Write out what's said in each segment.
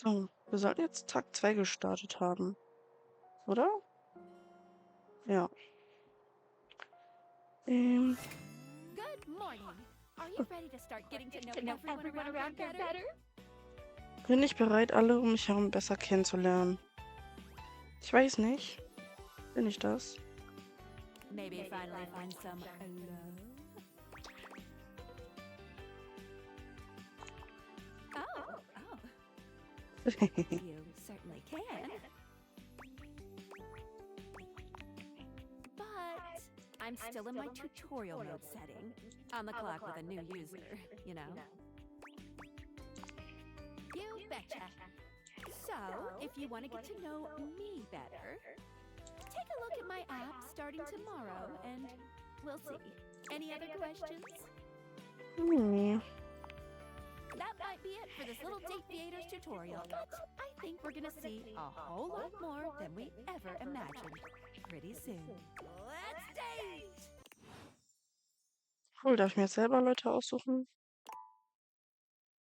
So, wir sollten jetzt Tag 2 gestartet haben, oder? Ja. Ähm, Good morning. Are you ready to start getting to know everyone around here better? bin ich bereit, alle um mich herum besser kennenzulernen? Ich weiß nicht. Bin ich das? Maybe finally find some love. Oh. You certainly can. But I'm still in my tutorial mode setting. On the clock with a new user, you know. You betcha. So, if you want to get to know me better, take a look at my app starting tomorrow and we'll see. Any other questions? That might be it for this little date theaters tutorial, but I think we're gonna see a whole lot more than we ever imagined pretty soon. Let's date! Cool, darf ich mir jetzt selber Leute aussuchen?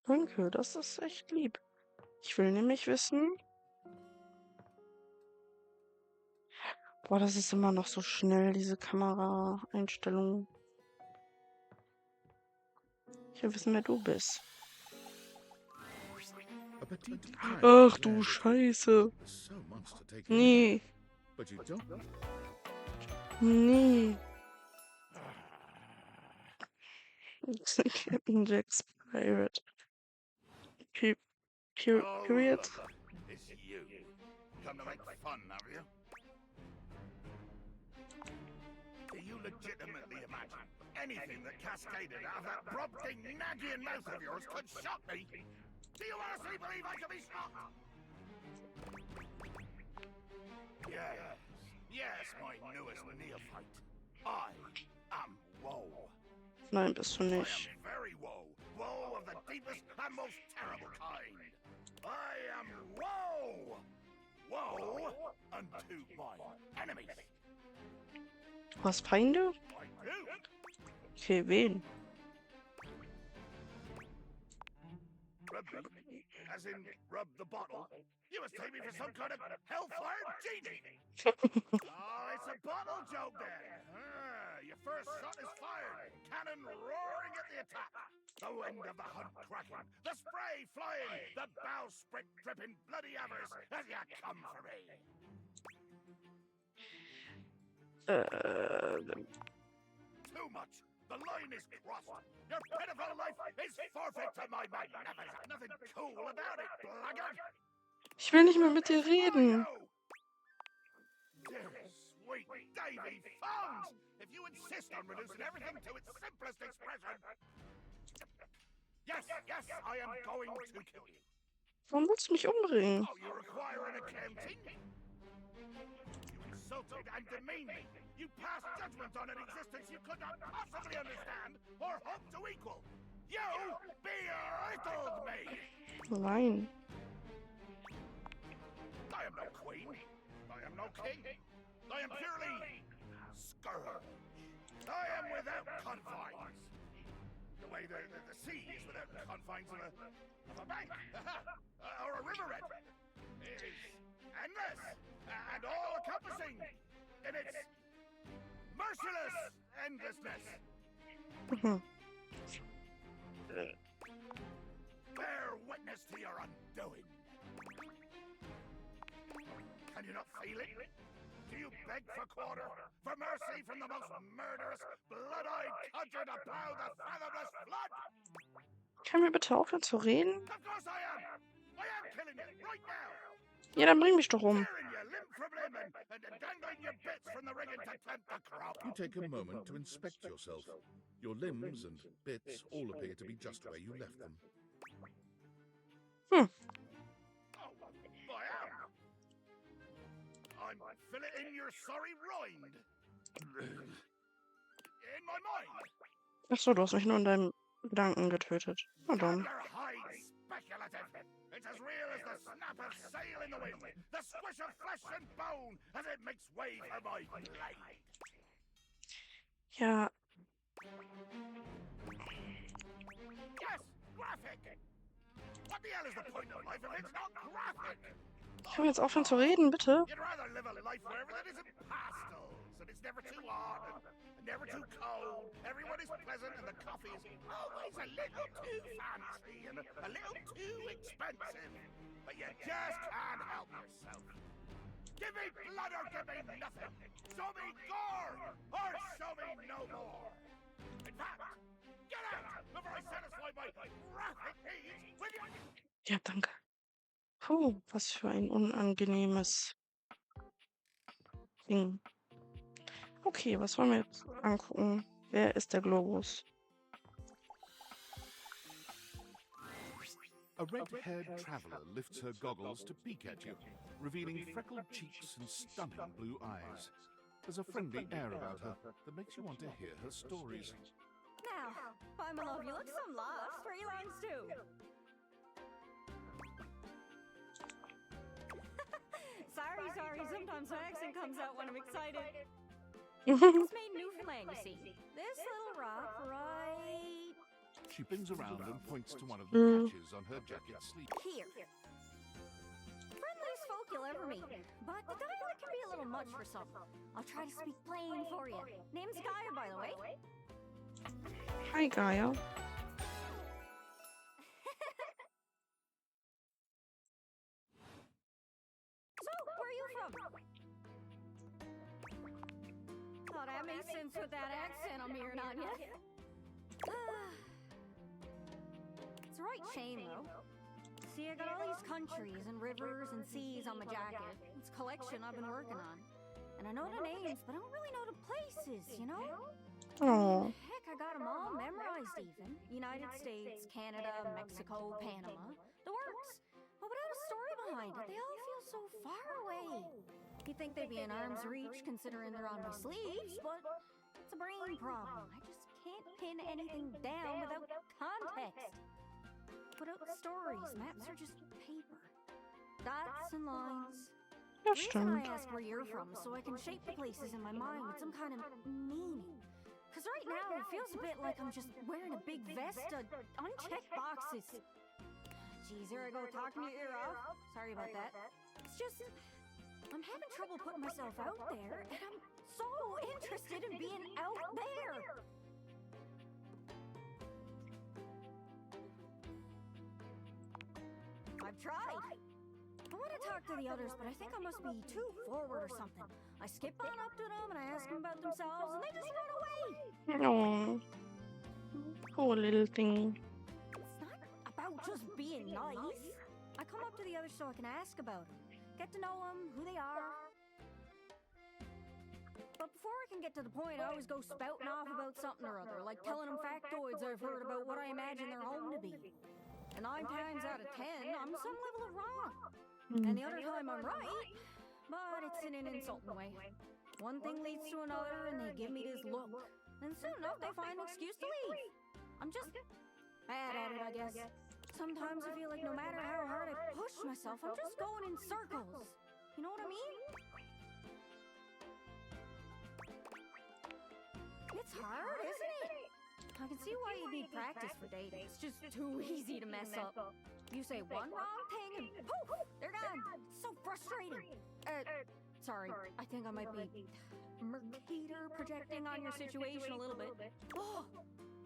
Danke, das ist echt lieb. Ich will nämlich wissen... Boah, das ist immer noch so schnell, diese Kameraeinstellungen. Ich will wissen, wer du bist. Ach du Scheiße. Nee. Nee. Captain Jack's Pirate. Period. It's you. Come to make fun, have you? Do you legitimately imagine anything that cascaded out of that prompting, nagging mouth of yours could shock me? Do you honestly believe I could be shocked? Yes, my newest neophyte. I am woe. Nein, bist du I nicht. am very woe. Woe of the deepest and most terrible kind. I am woe. Woe unto my enemies. Du hast Feinde? I do. Okay, wen? Rub me, as in rub the bottle. You must take me for some kind of hellfire genie. Oh, it's a bottle joke then. Your first shot is fired. Cannon roaring at the attack. The wind of the hunt cracking. The spray flying. The bowsprit dripping bloody avarice as you come for me. Too much. The line is crossed. Your pitiful life is forfeit to my magnificence. Nothing cool about it, blackguard. Ich will nicht mehr mit dir reden. Dear sweet Davy Phones! If you insist on reducing everything to its simplest expression... Yes, I am going to kill you. Warum willst du mich umbringen? Oh, you require an accounting? You insulted and demeaned me. You passed judgment on an existence you could not possibly understand or hope to equal. You belittled me! Nein. I am no queen. I am no king. I am purely scourge. I am without confines. The way the sea is without the confines of a bank or a riverbed. It is endless and all-encompassing in its merciless endlessness. Bear witness to your undoing. Can you not feel it? Do you beg for quarter, for mercy from the most murderous, blood-eyed conjure to plow the fathomless flood? Können wir bitte aufhören zu reden? Of course I am! I am killing you, right now! Ja, dann bring mich doch um. Tearing you limb from limb and dangling your bits from the rigging to tempt the crop. You take a moment to inspect yourself. Your limbs and bits all appear to be just where you left them. Oh, I am! I'm filleting your sorry rind. In my mind. Ach so, du hast mich nur in deinem Gedanken getötet. Na dann. Your hide speculative. It's as real as the snap of sail in the wind, the squish of flesh and bone as it makes way for my blade. Ja, Yes, graphic. What the hell is the point of life if it's not graphic? Können wir jetzt aufhören zu reden, bitte? You'd rather live a life where everything isn't pastels, and it's never too hot, and never too cold, everyone is pleasant, and the coffee is always a little too fancy, and a little too expensive, but you just can't help yourself. Give me blood or give me nothing! Show me gore, or show me no more! In fact, get out before I satisfy my graphic needs with your... Ja, danke. Puh, was für ein unangenehmes Ding. Okay, was wollen wir jetzt angucken? Wer ist der Globus? A red-haired traveler lifts her goggles to peek at you, revealing freckled cheeks and stunning blue eyes. There's a friendly air about her that makes you want to hear her stories. Now, why, my love, you look some lost. Three lines too. Sorry. Sometimes my accent comes out when I'm excited. It's made Newfoundland, you see. This little rock right She bends around and points to one of the patches on her jacket sleeve. here. Friendliest folk you'll ever meet, but the dialect can be a little much for some. I'll try to speak plain for you. Name's Gaia, by the way. Hi, Gaia. So, where are you from? Thought that made sense with that accent I'm hearing on you. It's a right shame, though. See, I got all these countries and rivers and seas on my jacket. It's a collection I've been working on. And I know the names, but I don't really know the places, you know? Oh, Heck, I got them all memorized even. United States, Canada, Mexico, Panama. The works. But without a story behind it, they all feel so far away. You'd think they'd be in arm's reach considering they're on my sleeves, but it's a brain problem. I just can't pin anything down without context. Without stories, maps are just paper. Dots and lines. das The reason I stimmt. ask where you're from so I can shape the places in my mind with some kind of meaning. Because right now it feels a bit like I'm just wearing a big vest of unchecked boxes. Geez, here I go talking your ear off. Sorry about that. It's just, I'm having trouble putting myself out there, and I'm so interested in being out there. I've tried. I want to talk to the others, but I think I must be too forward or something. I skip on up to them and I ask them about themselves, and they just run away. Oh, poor little thing. It's not about just being nice. I come up to the others so I can ask about them, get to know them, who they are. But before I can get to the point, I always go spouting off about something or other, like telling them factoids I've heard about what I imagine their home to be. And 9 times out of 10, I'm some level of wrong. And the other time I'm right, but it's in an insulting way. One thing leads to another, and they give me this look. And soon enough, they find an excuse to leave. I'm just bad at it, I guess. Sometimes I feel like no matter how hard I push myself, I'm just going in circles. You know what I mean? It's hard, isn't it? I can see why you need practice for dating. It's just too easy to mess up. You say one wrong thing and poof, they're gone. It's so frustrating. Sorry, I think I might be Mercator projecting on your situation a little bit. Oh,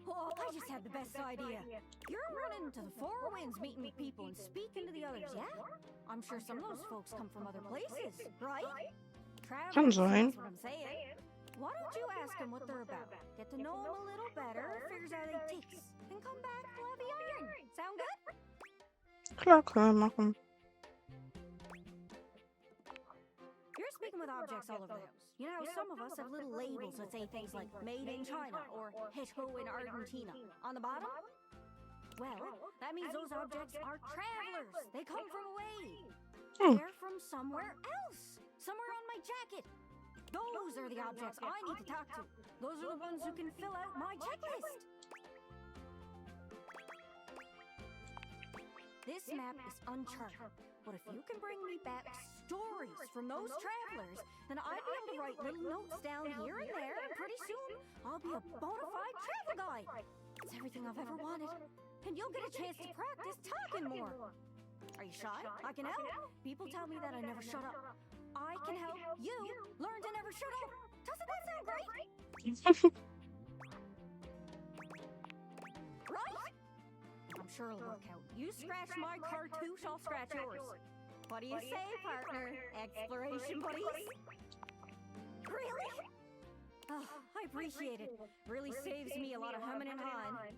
I just had the best idea. You're running to the 4 winds meeting with people and speaking to the others, yeah? I'm sure some of those folks come from other places, right? Kann Travelers, sein. that's what I'm saying. Why don't you ask them what they're about? Get to know them a little better, figures out they ticks, and come back and have a yarn. Sound good? Klar, können wir machen. You're speaking with objects all over the house. You know, some of us have little labels that say things like made in China or hetero in Argentina on the bottom. Well, that means those objects are travelers. They come from away. They're from somewhere else. Somewhere on my jacket. Those are the objects I need to talk to. Those are the ones who can fill out my checklist. This map is uncharted, but if you can bring me back stories from those travelers, then I'd be able to write little notes down here and there, and pretty soon I'll be a bona fide travel guide. It's everything I've ever wanted, and you'll get a chance to practice talking more. Are you shy? I can help. People tell me that I never shut up. I can help you learn to never shut up. Doesn't that sound great? Right? I'm sure it'll work out. You scratch my cartouche, I'll scratch yours. What do you say, partner? Exploration buddies? Really? Oh, I appreciate it. Really saves me a lot of humming and hawing.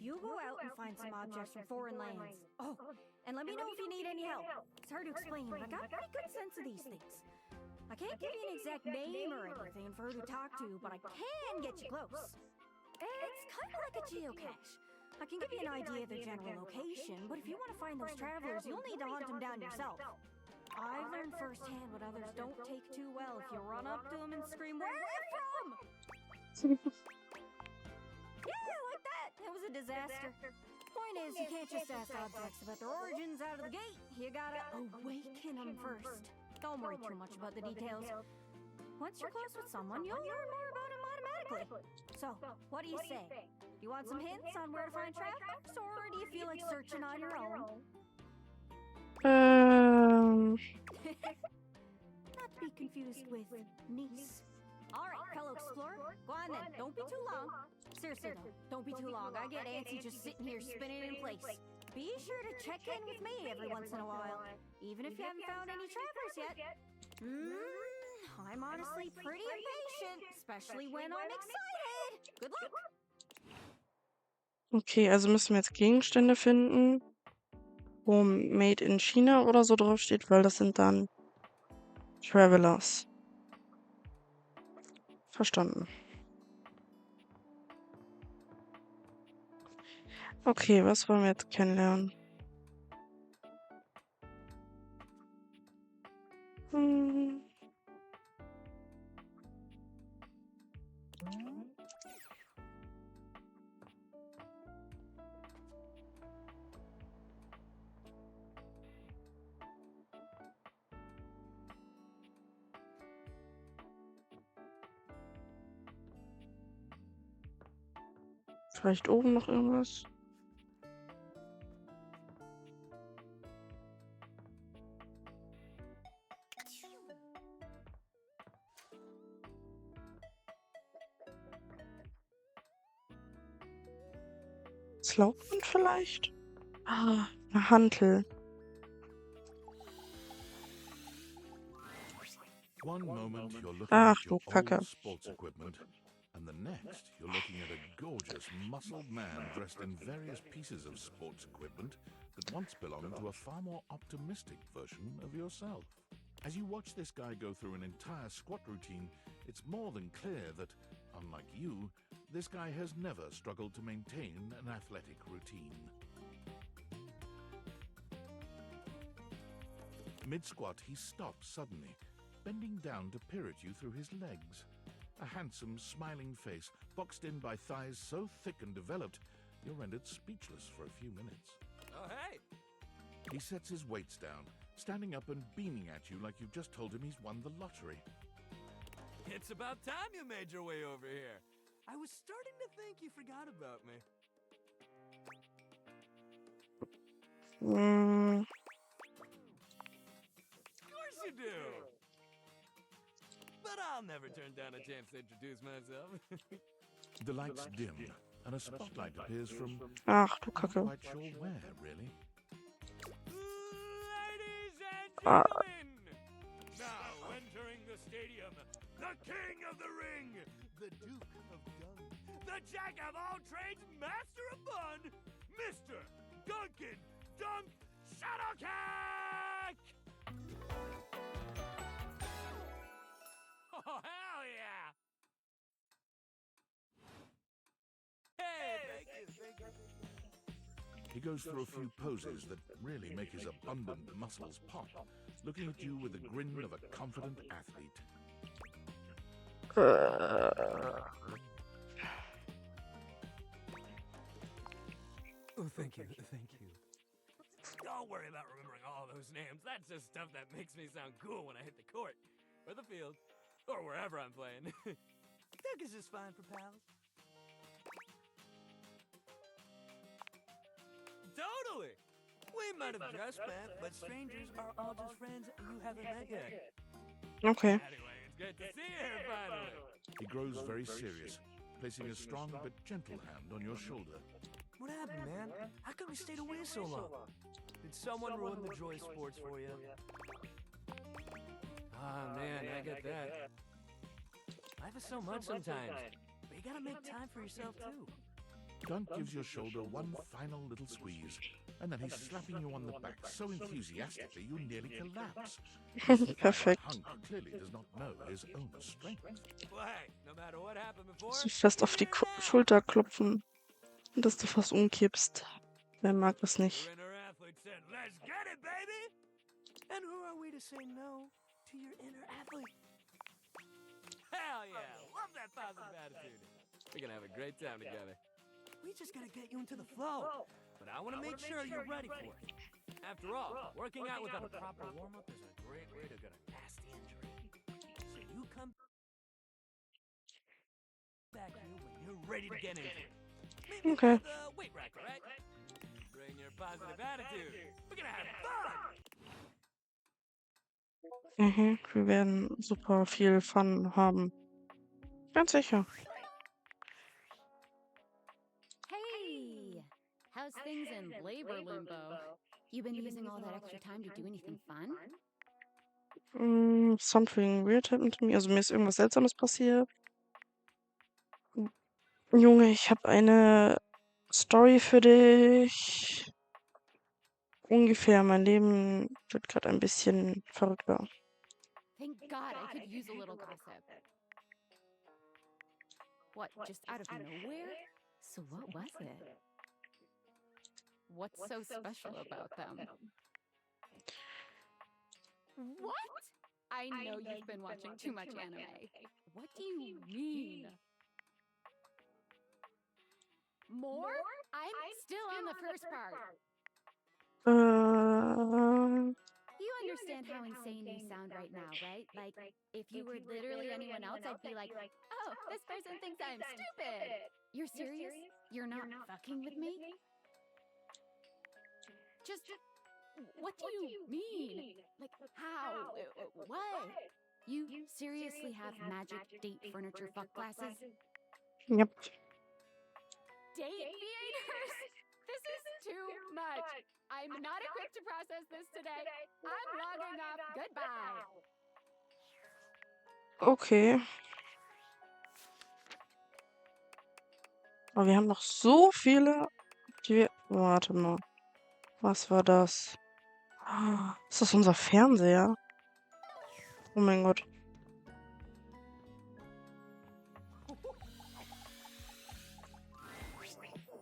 You go out and find some objects from foreign lands. Oh, and let me know if you need any help. It's hard to explain, but I got a pretty good sense of these things. I can't give you an exact name or anything for her to talk to, but I can get you close. It's kind of like a geocache. I can give you an idea of their general location, but if you want to find those travelers, you'll need to hunt them down yourself. I've learned firsthand what others don't take too well if you run up to them and scream, "Where are you from?" Yeah, like that. It was a disaster. Point is, you can't just ask objects about their origins out of the gate. You gotta awaken them first. Don't worry too much about the details. Once you're close with someone, you'll learn more about them automatically. So, what do you say? Do you want some hints on where to find travelers, or do you feel like searching on your own? Not to be confused with niece. Alright, fellow explorer, go on then. Don't be too long. Seriously though, don't be too long. I get antsy just sitting here spinning in place. Be sure to check in with me every once in a while, even if you haven't found any travelers yet. I'm honestly pretty impatient, especially when I'm excited. Good luck! Okay, also müssen wir jetzt Gegenstände finden, wo Made in China oder so draufsteht, weil das sind dann Travelers. Verstanden. Okay, was wollen wir jetzt kennenlernen? Vielleicht oben noch irgendwas? Das Laubband vielleicht? Ah, eine Hantel. One moment you're looking Ach at du your Kacke. old sports equipment, and the next you're looking at a gorgeous, muscled man dressed in various pieces of sports equipment that once belonged to a far more optimistic version of yourself. As you watch this guy go through an entire squat routine, it's more than clear that, unlike you, this guy has never struggled to maintain an athletic routine. Mid-squat, he stops suddenly, bending down to peer at you through his legs. A handsome, smiling face, boxed in by thighs so thick and developed, you're rendered speechless for a few minutes. Oh, hey! He sets his weights down, standing up and beaming at you like you've just told him he's won the lottery. It's about time you made your way over here. I was starting to think you forgot about me. Mm, Of course you do! But I'll never turn down a chance to introduce myself. The lights dim, and a spotlight appears from ach du not Kacke. quite sure where, really. Ladies and Ah. gentlemen, now entering the stadium, the king of the ring, the duke of dung, the jack of all trades, master of fun, Mr. Duncan Dunk Shuttlecock! Oh, hell yeah! Hey, thank you. He goes through a few poses that really make his abundant muscles pop, looking at you with the grin of a confident athlete. Oh, thank you, thank you. Don't worry about remembering all those names. That's just stuff that makes me sound cool when I hit the court, or the field, or wherever I'm playing. Duck is just fine for pals. Totally. We might have just met, but strangers are all just friends you haven't met yet. Okay. Anyway, it's good to see you here finally. He grows very serious, placing a strong but gentle hand on your shoulder. What happened, man? How come you stayed away so long? Did someone ruin the joy of sports for you? Ah, man, I get that. Life is so much sometimes, but you gotta make time for yourself, too. Dunk gives your shoulder one final little squeeze, and then he's slapping you on the back so enthusiastically you nearly collapse. Perfekt. Hunk clearly does not know his own strength. Well, hey, no matter what happened before, So fest auf die Schulter klopfen, dass du fast umkippst. Wer mag das nicht? your inner athlete said, "Let's get it, baby!" And who are we to say no to your inner athlete? Hell yeah! Love that positive attitude. We're gonna have a great time together. We just gotta get you into the flow. But I want to make sure you're ready for it. After all, working out without a proper warm-up is a great way to get a nasty injury. So you come back here when you're ready to get into it. Meet me Okay. at the weight rack, all right? Bring your positive attitude. We're gonna have fun! Mhm. Wir werden super viel Fun haben. Ganz sicher. Hey! How's things in labor limbo? You been using all that extra time to do anything fun? Something weird happened to me. Also mir ist irgendwas Seltsames passiert. Junge, ich habe eine Story für dich. Ungefähr. Mein Leben wird gerade ein bisschen verrückter. Thank God I could use a little gossip. What, just out of nowhere? So what was it? What's so special about them? What? I know you've been watching too much anime. What do you mean? More? I'm still on the first part. You understand how insane you sound right now, right? Like, if you were literally anyone else, I'd be like, oh, this person thinks I'm stupid. You're serious? You're not fucking with me? Just, what do you mean? Like, how? What? You seriously have magic date furniture fuck glasses? Yep. Date theaters? This is too much. I'm not equipped to process this today. I'm logging off. Goodbye. Okay. Aber wir haben noch so viele, die wir... Warte mal. Was war das? Ist das unser Fernseher? Oh mein Gott.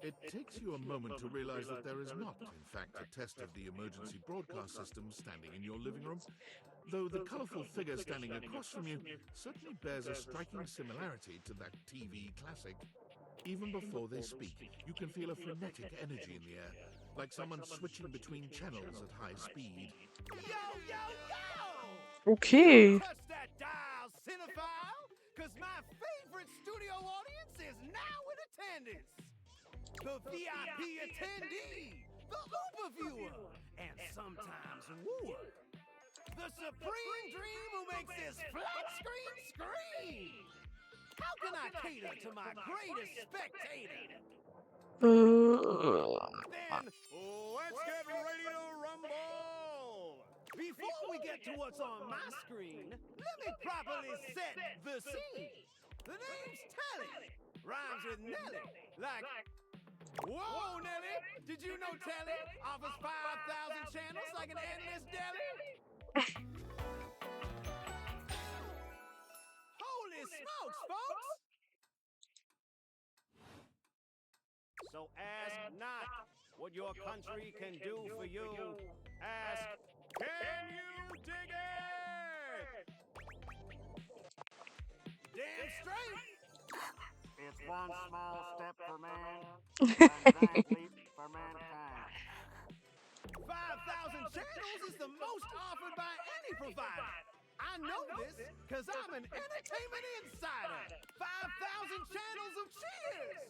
It takes you a moment to realize that there is not, in fact, a test of the emergency broadcast system standing in your living room, though the colorful figure standing across from you certainly bears a striking similarity to that TV classic. Even before they speak, you can feel a frenetic energy in the air, like someone switching between channels at high speed. Yo, yo, yo! Okay. Touch that dial, cinephile, because my favorite studio audience is now in attendance. The VIP attendee, the Uber viewer, and sometimes wooer. The supreme dream who makes this flat screen scream. How can I cater to my greatest spectator? Then let's get ready to rumble! Before we get to what's on my screen, let me properly set the scene. The name's Telly, rhymes with Nelly, like, whoa, Nelly, did you know Telly offers 5,000 channels like an endless deli? Holy smokes, folks! So ask not what your country can do for you. Ask, can you dig it? Damn straight! It's one small step for man, one giant leap for mankind. 5,000 channels is the most offered by any provider. I know this because I'm an entertainment insider. 5,000 channels of cheers.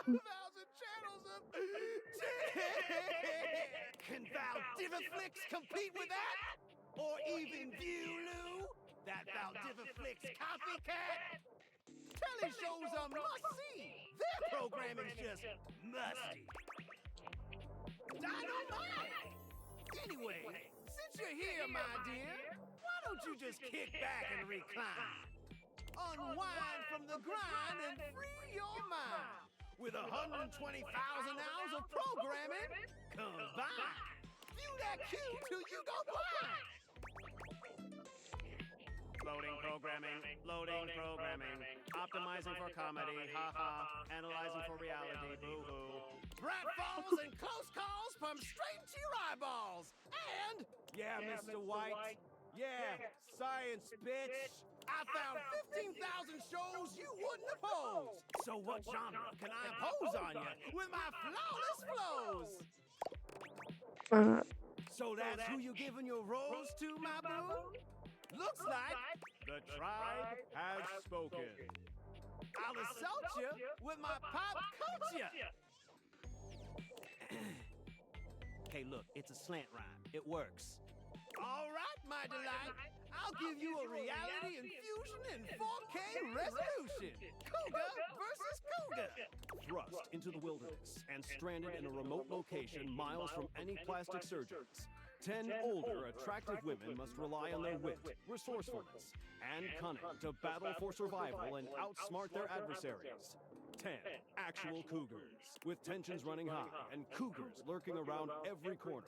5,000 channels of Valdiviflix compete with that? Or even Viewloo? That Valdiviflix copycat? Telly shows are must-see. Their programming's just musty. Dynamite! Anyway, since you're here, my dear, why don't you just kick back and recline? Unwind from the grind and free your mind with 120,000 hours of programming combined. View that cue till you go blind. Loading programming, optimizing for comedy, haha, analyzing for reality, boo-hoo. Pratfalls and close calls pump straight into your eyeballs. And, yeah, Mr. White, yeah, science, bitch. I found 15,000 shows you wouldn't oppose. So what genre can I impose on you with my flawless flows? So that's who you giving your rose to, my boo? Looks like the tribe has spoken. I'll assault you with my pop culture. Hey, look, it's a slant rhyme. It works. All right, my delight. I'll give you a reality infusion in 4K resolution. Cougar versus cougar. Thrust into the wilderness and stranded in a remote location miles from any plastic surgeons. 10 older, attractive women must rely on their wit, resourcefulness, and cunning to battle for survival and outsmart their adversaries. 10 actual cougars, with tensions running high and cougars lurking around every corner.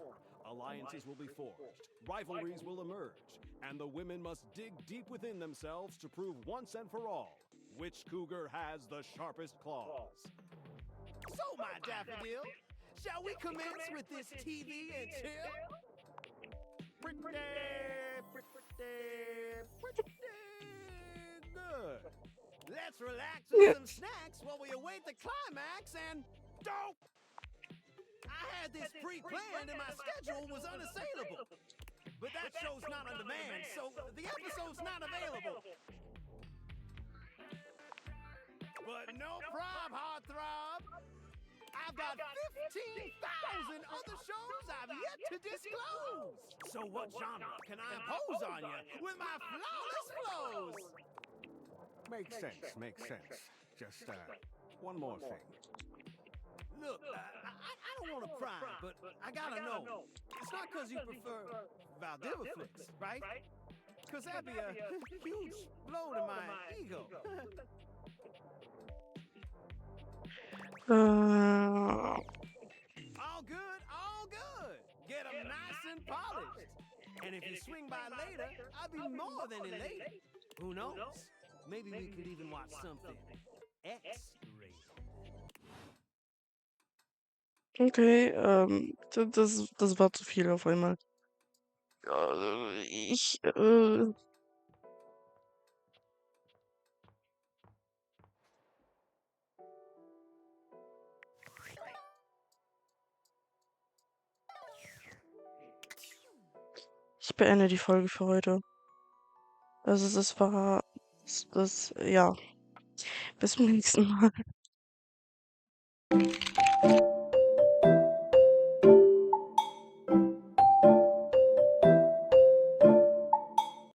Alliances will be forged, rivalries will emerge, and the women must dig deep within themselves to prove once and for all which cougar has the sharpest claws. So, my daffodil, shall we commence with this TV and chill? Pretty good. Let's relax with some snacks while we await the climax and dope. I had this pre-planned and my schedule was unassailable. But that show's not on demand, so the episode's not available. But no prob, heartthrob. I've got 15,000 other shows I've yet to disclose. So what genre can I impose on you with my flawless flows? Makes sense. Just, one more thing. Look, I don't want to pry, but I gotta know. It's not because you prefer Valdiviflix, right? Because that'd be a huge blow to my ego. All good. Get them nice and polished. And if you swing by later, I'll be more than elated. Who knows? Maybe we could even watch something X-rated. Okay, das war zu viel auf einmal. Ich, ich beende die Folge für heute. Also das war, ja, bis zum nächsten Mal.